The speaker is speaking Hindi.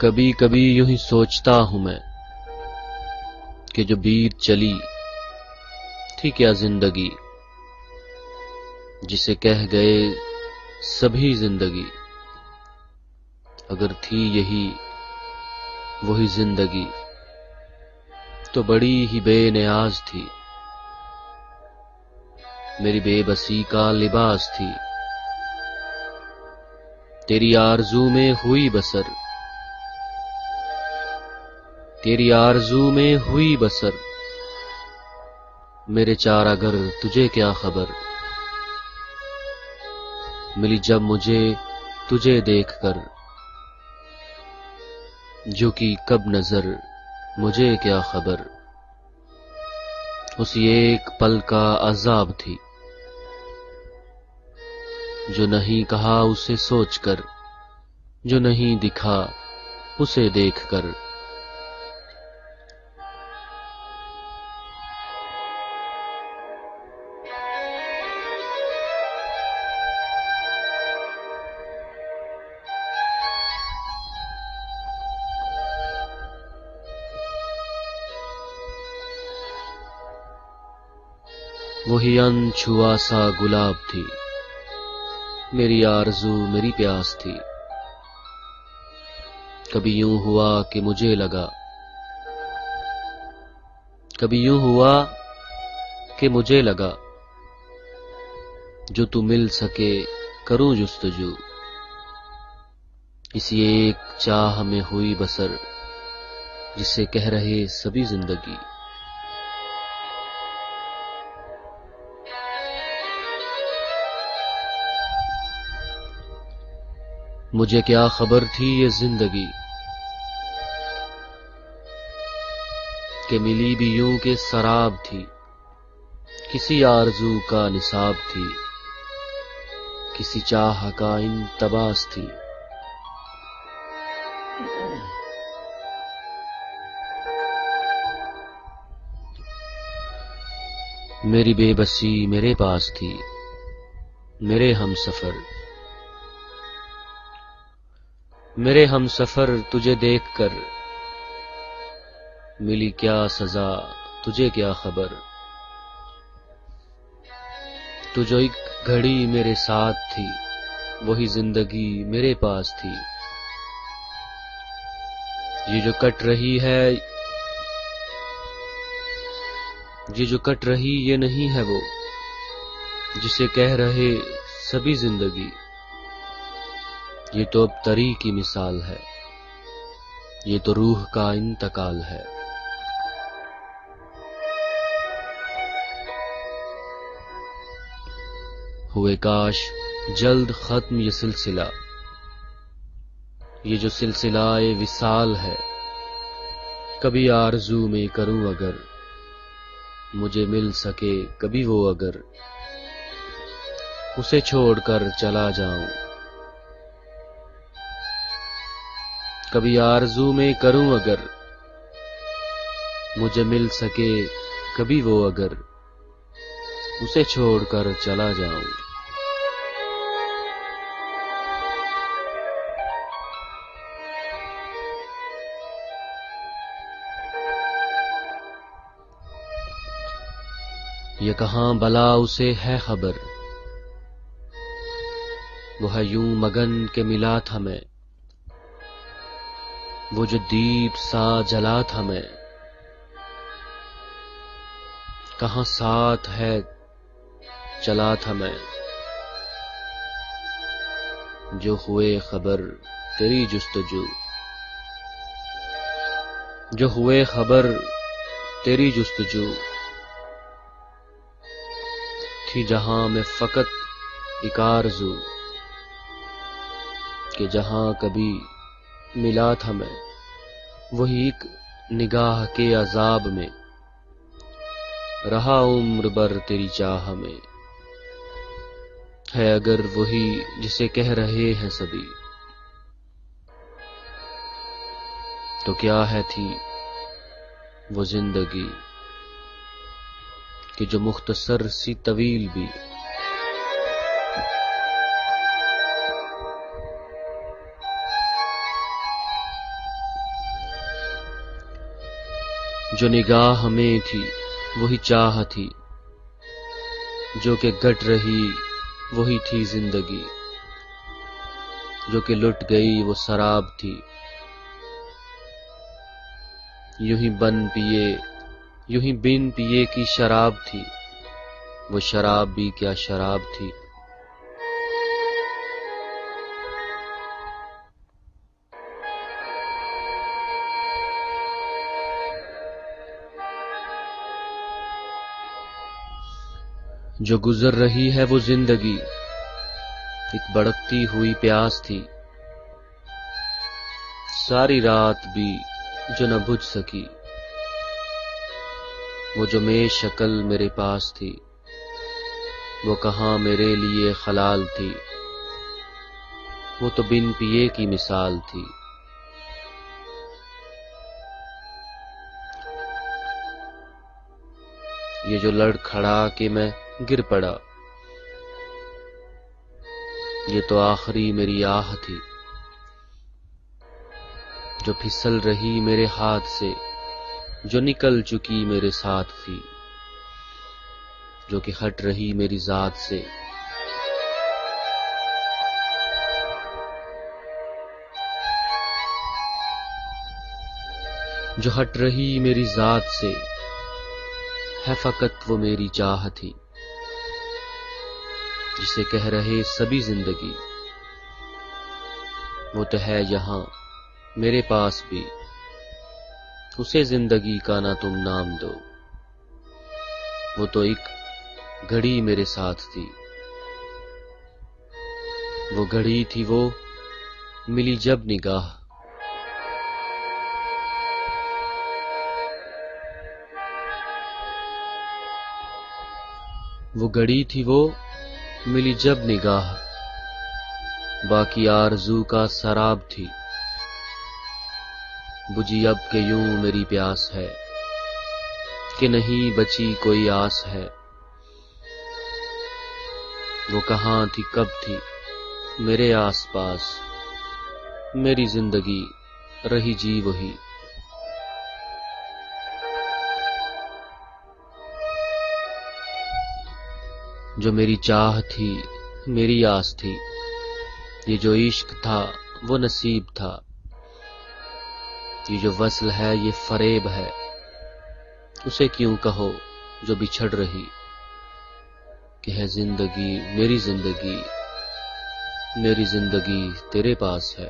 कभी कभी यूं ही सोचता हूं मैं कि जो बीत चली थी क्या जिंदगी, जिसे कह गए सभी जिंदगी। अगर थी यही वही जिंदगी तो बड़ी ही बेनियाज थी। मेरी बेबसी का लिबास थी, तेरी आरज़ू में हुई बसर, तेरी आरज़ू में हुई बसर। मेरे चारागर तुझे क्या खबर, मिली जब मुझे तुझे देखकर, जो कि कब नजर मुझे क्या खबर। उस एक पल का अज़ाब थी, जो नहीं कहा उसे सोचकर, जो नहीं दिखा उसे देखकर। वही अनछुआ सा गुलाब थी, मेरी आरज़ू मेरी प्यास थी। कभी यूं हुआ कि मुझे लगा, कभी यूं हुआ कि मुझे लगा, जो तू मिल सके करूं जुस्तजू। इसी एक चाह में हुई बसर, जिसे कह रहे सभी जिंदगी। मुझे क्या खबर थी ये जिंदगी, कि मिली भी यूं के शराब थी। किसी आरज़ू का निसाब थी, किसी चाह का इंतबास थी। मेरी बेबसी मेरे पास थी, मेरे हमसफर तुझे देखकर, मिली क्या सजा तुझे क्या खबर। तू जो एक घड़ी मेरे साथ थी, वही जिंदगी मेरे पास थी। ये जो कट रही है, ये जो कट रही ये नहीं है वो, जिसे कह रहे सभी जिंदगी। ये तो अब तरी की मिसाल है, ये तो रूह का इंतकाल है। हुए काश जल्द खत्म ये सिलसिला, ये जो सिलसिलाए विसाल है। कभी आरज़ू में करूं अगर, मुझे मिल सके कभी वो अगर, उसे छोड़कर चला जाऊं। कभी आरज़ू में करूं अगर, मुझे मिल सके कभी वो अगर, उसे छोड़कर चला जाऊं। ये कहां भला उसे है खबर, वो है यूं मगन के मिला था मैं। वो जो दीप सा जला था मैं, कहां साथ है चला था मैं। जो हुए खबर तेरी जुस्तजू, जो हुए खबर तेरी जुस्तजू, थी जहां में फकत एक आरज़ू, कि जहां कभी मिला था मैं, वही एक निगाह के अजाब में। रहा उम्र भर तेरी चाह में, है अगर वही जिसे कह रहे हैं सभी, तो क्या है थी वो जिंदगी, कि जो मुख्तसर सी तवील भी। जो निगाह में थी वही चाह थी, जो कि घट रही वही थी जिंदगी, जो कि लुट गई वो शराब थी। यूं ही बिन पिए की शराब थी, वो शराब भी क्या शराब थी। जो गुजर रही है वो जिंदगी एक भड़कती हुई प्यास थी, सारी रात भी जो न बुझ सकी। वो जो मैं शक्ल मेरे पास थी, वो कहाँ मेरे लिए खलाल थी। वो तो बिन पिए की मिसाल थी। ये जो लड़खड़ा के मैं गिर पड़ा, ये तो आखिरी मेरी आह थी। जो फिसल रही मेरे हाथ से, जो निकल चुकी मेरे साथ थी, जो कि हट रही मेरी जात से। जो हट रही मेरी जात से है फकत वो मेरी चाह थी, जिसे कह रहे सभी जिंदगी। वो तो है यहाँ मेरे पास भी, उसे जिंदगी का ना तुम नाम दो। वो तो एक घड़ी मेरे साथ थी, वो घड़ी थी वो मिली जब निगाह। वो घड़ी थी वो मिली जब निगाह, बाकी आरज़ू का शराब थी। बुझी अब के यूं मेरी प्यास है, कि नहीं बची कोई आस है। वो कहाँ थी कब थी मेरे आसपास, मेरी जिंदगी रही जी वही। जो मेरी चाह थी मेरी आस थी, ये जो इश्क था वो नसीब था। ये जो वस्ल है ये फरेब है, उसे क्यों कहो जो बिछड़ रही। कि है जिंदगी मेरी जिंदगी तेरे पास है।